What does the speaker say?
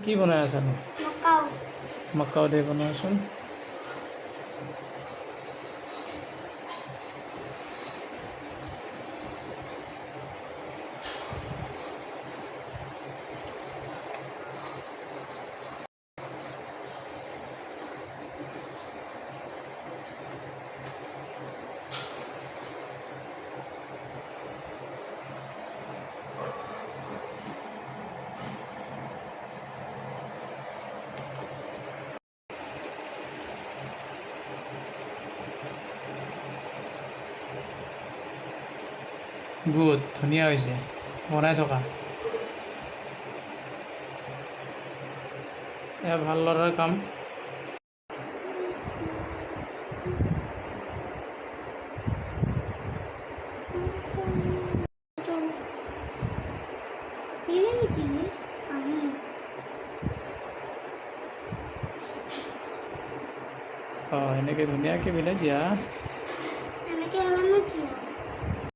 কি বনাই আছানো? মকাও মকাও দে বনোৱাচোন। গুড, ধুনীয়া হৈছে। বনাই থকা। এয়া ভাল ল'ৰাৰ কাম। দিয়ে নেকি আমি এনেকৈ ধুনীয়াকৈ মিলাই দিয়া। এনেকে মানে কি